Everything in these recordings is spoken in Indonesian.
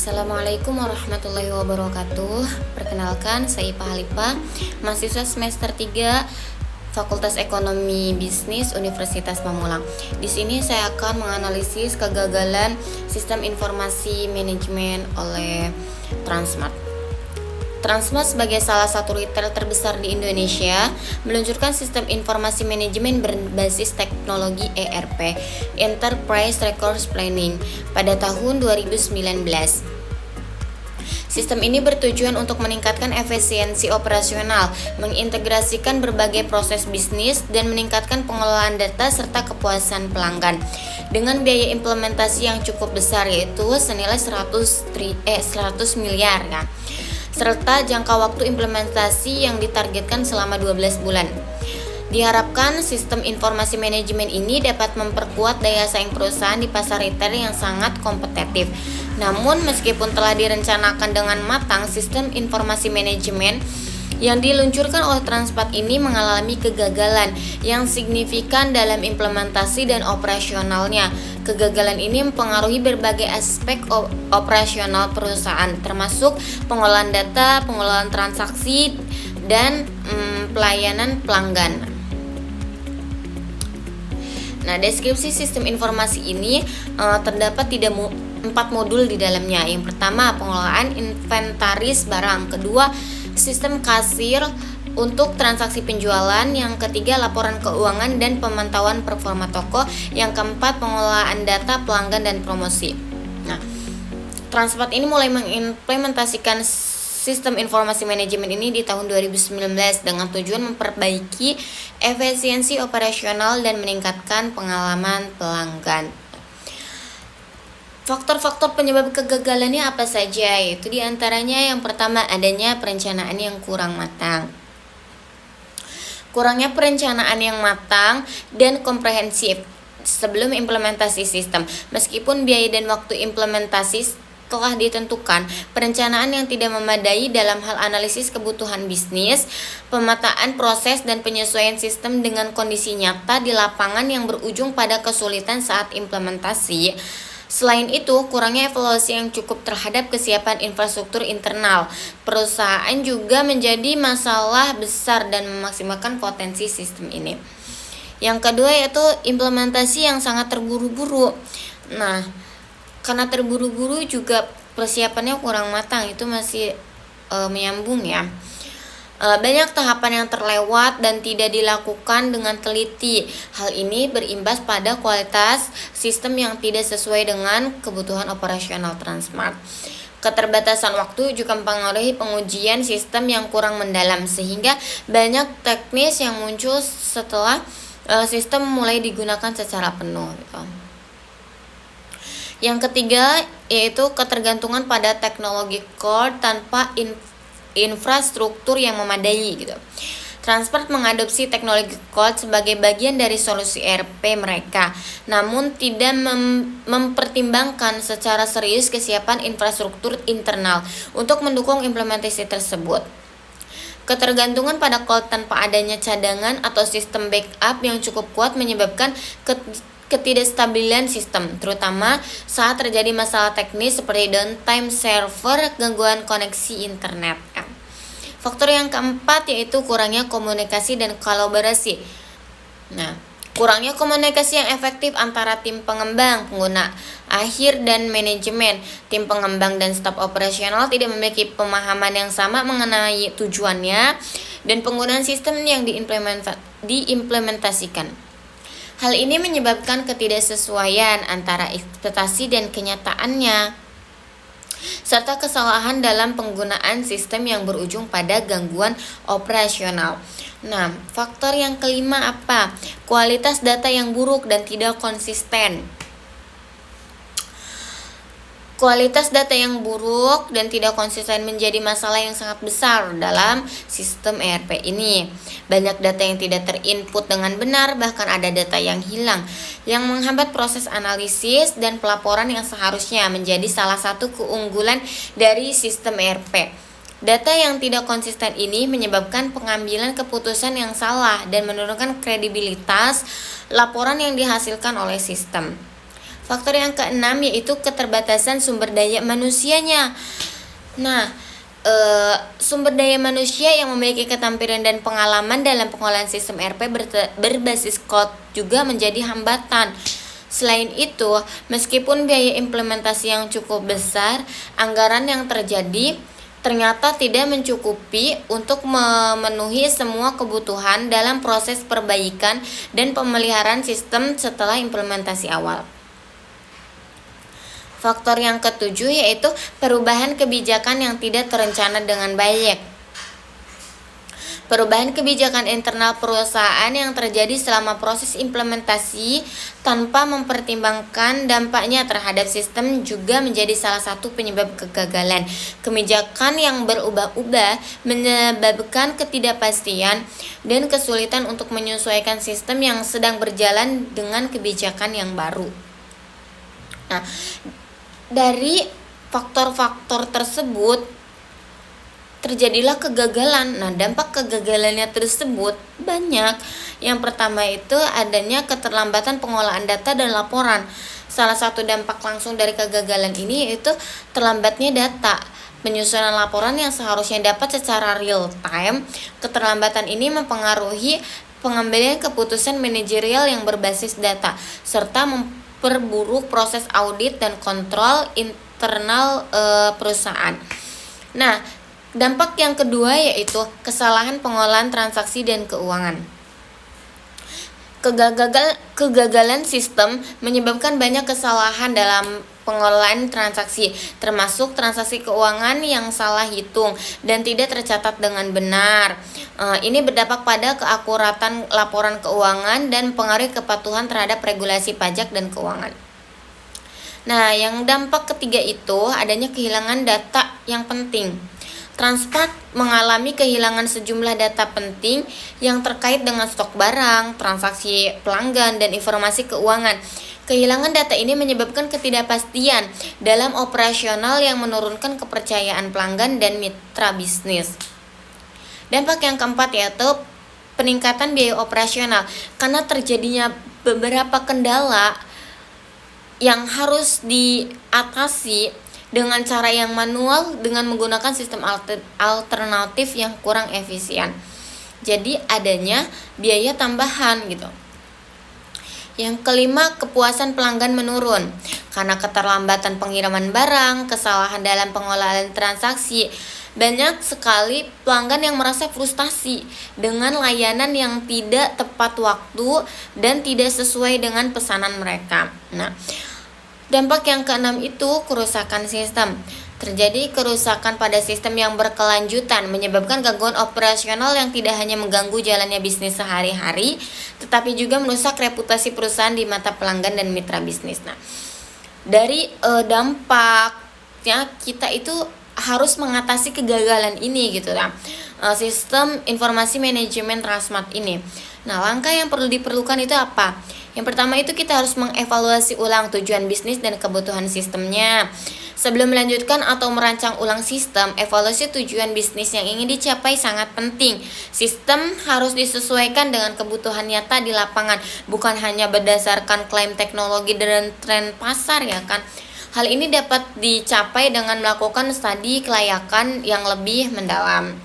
Assalamualaikum warahmatullahi wabarakatuh. Perkenalkan, saya Ipa Halifa, mahasiswa semester 3 Fakultas Ekonomi Bisnis Universitas Pamulang. Di sini saya akan menganalisis kegagalan sistem informasi manajemen oleh Transmart. Transmart sebagai salah satu retail terbesar di Indonesia meluncurkan sistem informasi manajemen berbasis teknologi ERP, Enterprise Resource Planning, pada tahun 2019. Sistem ini bertujuan untuk meningkatkan efisiensi operasional, mengintegrasikan berbagai proses bisnis, dan meningkatkan pengelolaan data serta kepuasan pelanggan. Dengan biaya implementasi yang cukup besar, yaitu senilai 100 miliar ya, serta jangka waktu implementasi yang ditargetkan selama 12 bulan. Diharapkan sistem informasi manajemen ini dapat memperkuat daya saing perusahaan di pasar retail yang sangat kompetitif. Namun meskipun telah direncanakan dengan matang, sistem informasi manajemen yang diluncurkan oleh Transmart ini mengalami kegagalan yang signifikan dalam implementasi dan operasionalnya. Kegagalan ini mempengaruhi berbagai aspek operasional perusahaan, termasuk pengolahan data, pengelolaan transaksi, dan pelayanan pelanggan. Nah, deskripsi sistem informasi ini terdapat 4 modul di dalamnya. Yang pertama, pengelolaan inventaris barang. Kedua, sistem kasir untuk transaksi penjualan. Yang ketiga, laporan keuangan dan pemantauan performa toko. Yang keempat, pengelolaan data pelanggan dan promosi. Nah, Transmart ini mulai mengimplementasikan sistem informasi manajemen ini di tahun 2019 dengan tujuan memperbaiki efisiensi operasional dan meningkatkan pengalaman pelanggan. Faktor-faktor penyebab kegagalannya apa saja? Yaitu diantaranya yang pertama, adanya perencanaan yang kurang matang. Kurangnya perencanaan yang matang dan komprehensif sebelum implementasi sistem. Meskipun biaya dan waktu implementasi telah ditentukan, perencanaan yang tidak memadai dalam hal analisis kebutuhan bisnis, pemetaan proses, dan penyesuaian sistem dengan kondisi nyata di lapangan yang berujung pada kesulitan saat implementasi. Selain itu, kurangnya evaluasi yang cukup terhadap kesiapan infrastruktur internal perusahaan juga menjadi masalah besar dan memaksimalkan potensi sistem ini. Yang kedua yaitu implementasi yang sangat terburu-buru. Nah, karena terburu-buru juga persiapannya kurang matang, itu masih menyambung ya. Banyak tahapan yang terlewat dan tidak dilakukan dengan teliti. Hal ini berimbas pada kualitas sistem yang tidak sesuai dengan kebutuhan operasional Transmart. Keterbatasan waktu juga mempengaruhi pengujian sistem yang kurang mendalam, sehingga banyak teknis yang muncul setelah sistem mulai digunakan secara penuh gitu. Yang ketiga yaitu ketergantungan pada teknologi core tanpa infrastruktur yang memadai gitu. Transmart mengadopsi teknologi cloud sebagai bagian dari solusi ERP mereka, namun tidak mempertimbangkan secara serius kesiapan infrastruktur internal untuk mendukung implementasi tersebut. Ketergantungan pada cloud tanpa adanya cadangan atau sistem backup yang cukup kuat menyebabkan ketidakstabilan sistem, terutama saat terjadi masalah teknis seperti downtime server, gangguan koneksi internet. Faktor yang keempat yaitu kurangnya komunikasi dan kolaborasi. Nah, kurangnya komunikasi yang efektif antara tim pengembang, pengguna akhir, dan manajemen. Tim pengembang dan staf operasional tidak memiliki pemahaman yang sama mengenai tujuannya dan penggunaan sistem yang diimplementasikan. Hal ini menyebabkan ketidaksesuaian antara ekspektasi dan kenyataannya, serta kesalahan dalam penggunaan sistem yang berujung pada gangguan operasional. Nah, faktor yang kelima apa? Kualitas data yang buruk dan tidak konsisten. Kualitas data yang buruk dan tidak konsisten menjadi masalah yang sangat besar dalam sistem ERP ini. Banyak data yang tidak terinput dengan benar, bahkan ada data yang hilang, yang menghambat proses analisis dan pelaporan yang seharusnya menjadi salah satu keunggulan dari sistem ERP. Data yang tidak konsisten ini menyebabkan pengambilan keputusan yang salah dan menurunkan kredibilitas laporan yang dihasilkan oleh sistem. Faktor yang keenam yaitu keterbatasan sumber daya manusianya. Nah, sumber daya manusia yang memiliki keterampilan dan pengalaman dalam pengolahan sistem ERP berbasis cloud juga menjadi hambatan. Selain itu, meskipun biaya implementasi yang cukup besar, anggaran yang terjadi ternyata tidak mencukupi untuk memenuhi semua kebutuhan dalam proses perbaikan dan pemeliharaan sistem setelah implementasi awal. Faktor yang ketujuh yaitu perubahan kebijakan yang tidak terencana dengan baik. Perubahan kebijakan internal perusahaan yang terjadi selama proses implementasi tanpa mempertimbangkan dampaknya terhadap sistem juga menjadi salah satu penyebab kegagalan. Kebijakan yang berubah-ubah menyebabkan ketidakpastian dan kesulitan untuk menyesuaikan sistem yang sedang berjalan dengan kebijakan yang baru. Nah, dari faktor-faktor tersebut terjadilah kegagalan. Nah, dampak kegagalannya tersebut banyak. Yang pertama itu adanya keterlambatan pengolahan data dan laporan. Salah satu dampak langsung dari kegagalan ini yaitu terlambatnya data. Penyusunan laporan yang seharusnya dapat secara real time, keterlambatan ini mempengaruhi pengambilan keputusan manajerial yang berbasis data, serta memperburuk proses audit dan kontrol internal perusahaan. Nah, dampak yang kedua yaitu kesalahan pengolahan transaksi dan keuangan. Kegagalan sistem menyebabkan banyak kesalahan dalam pengolahan transaksi, termasuk transaksi keuangan yang salah hitung dan tidak tercatat dengan benar. Ini berdampak pada keakuratan laporan keuangan dan pengaruh kepatuhan terhadap regulasi pajak dan keuangan. Nah, yang dampak ketiga itu adanya kehilangan data yang penting. Transmart mengalami kehilangan sejumlah data penting yang terkait dengan stok barang, transaksi pelanggan, dan informasi keuangan. Kehilangan data ini menyebabkan ketidakpastian dalam operasional yang menurunkan kepercayaan pelanggan dan mitra bisnis. Dampak yang keempat yaitu peningkatan biaya operasional karena terjadinya beberapa kendala yang harus diatasi dengan cara yang manual dengan menggunakan sistem alternatif yang kurang efisien. Jadi adanya biaya tambahan gitu. Yang kelima, kepuasan pelanggan menurun karena keterlambatan pengiriman barang, kesalahan dalam pengolahan transaksi. Banyak sekali pelanggan yang merasa frustasi dengan layanan yang tidak tepat waktu dan tidak sesuai dengan pesanan mereka. Nah, dampak yang keenam itu kerusakan sistem. Terjadi kerusakan pada sistem yang berkelanjutan menyebabkan gangguan operasional yang tidak hanya mengganggu jalannya bisnis sehari-hari, tetapi juga merusak reputasi perusahaan di mata pelanggan dan mitra bisnis. Nah, dari dampaknya kita itu harus mengatasi kegagalan ini gitu kan. Sistem informasi manajemen Transmart ini. Nah, langkah yang perlu diperlukan itu apa? Yang pertama itu kita harus mengevaluasi ulang tujuan bisnis dan kebutuhan sistemnya. Sebelum melanjutkan atau merancang ulang sistem, evaluasi tujuan bisnis yang ingin dicapai sangat penting. Sistem harus disesuaikan dengan kebutuhan nyata di lapangan, bukan hanya berdasarkan klaim teknologi dan tren pasar ya kan. Hal ini dapat dicapai dengan melakukan studi kelayakan yang lebih mendalam.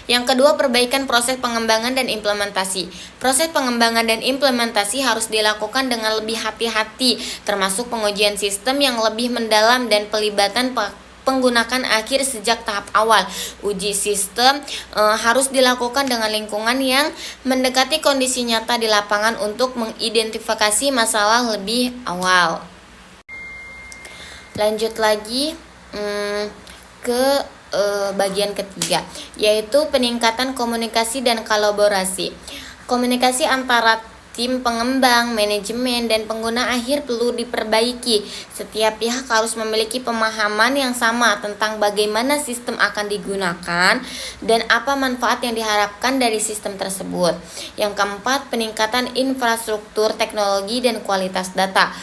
Yang kedua, perbaikan proses pengembangan dan implementasi. Proses pengembangan dan implementasi harus dilakukan dengan lebih hati-hati, termasuk pengujian sistem yang lebih mendalam dan pelibatan penggunaan akhir sejak tahap awal. Uji sistem harus dilakukan dengan lingkungan yang mendekati kondisi nyata di lapangan untuk mengidentifikasi masalah lebih awal. Lanjut lagi ke bagian ketiga, yaitu peningkatan komunikasi dan kolaborasi. Komunikasi antara tim pengembang, manajemen, dan pengguna akhir perlu diperbaiki. Setiap pihak harus memiliki pemahaman yang sama tentang bagaimana sistem akan digunakan dan apa manfaat yang diharapkan dari sistem tersebut. Yang keempat, peningkatan infrastruktur teknologi dan kualitas data.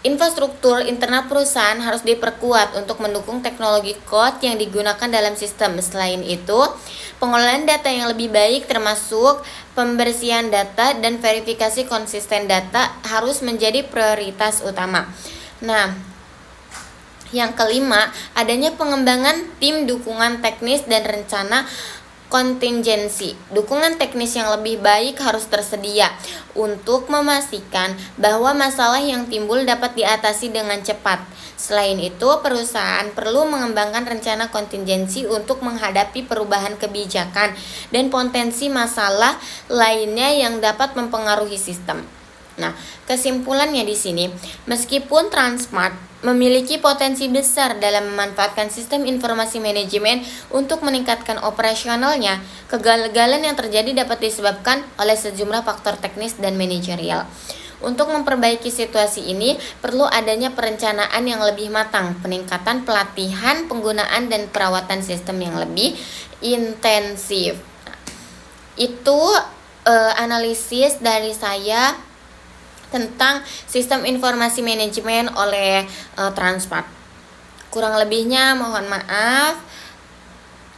Infrastruktur internal perusahaan harus diperkuat untuk mendukung teknologi cloud yang digunakan dalam sistem. Selain itu, pengelolaan data yang lebih baik termasuk pembersihan data dan verifikasi konsisten data harus menjadi prioritas utama. Nah, yang kelima, adanya pengembangan tim dukungan teknis dan rencana kontingensi. Dukungan teknis yang lebih baik harus tersedia untuk memastikan bahwa masalah yang timbul dapat diatasi dengan cepat. Selain itu, perusahaan perlu mengembangkan rencana kontingensi untuk menghadapi perubahan kebijakan dan potensi masalah lainnya yang dapat mempengaruhi sistem. Nah, kesimpulannya di sini, meskipun Transmart memiliki potensi besar dalam memanfaatkan sistem informasi manajemen untuk meningkatkan operasionalnya, kegagalan yang terjadi dapat disebabkan oleh sejumlah faktor teknis dan manajerial. Untuk memperbaiki situasi ini, perlu adanya perencanaan yang lebih matang, peningkatan pelatihan, penggunaan dan perawatan sistem yang lebih intensif. Itu analisis dari saya tentang sistem informasi manajemen oleh Transmart. Kurang lebihnya mohon maaf.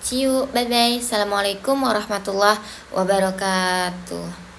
See you, bye bye. Assalamualaikum warahmatullahi wabarakatuh.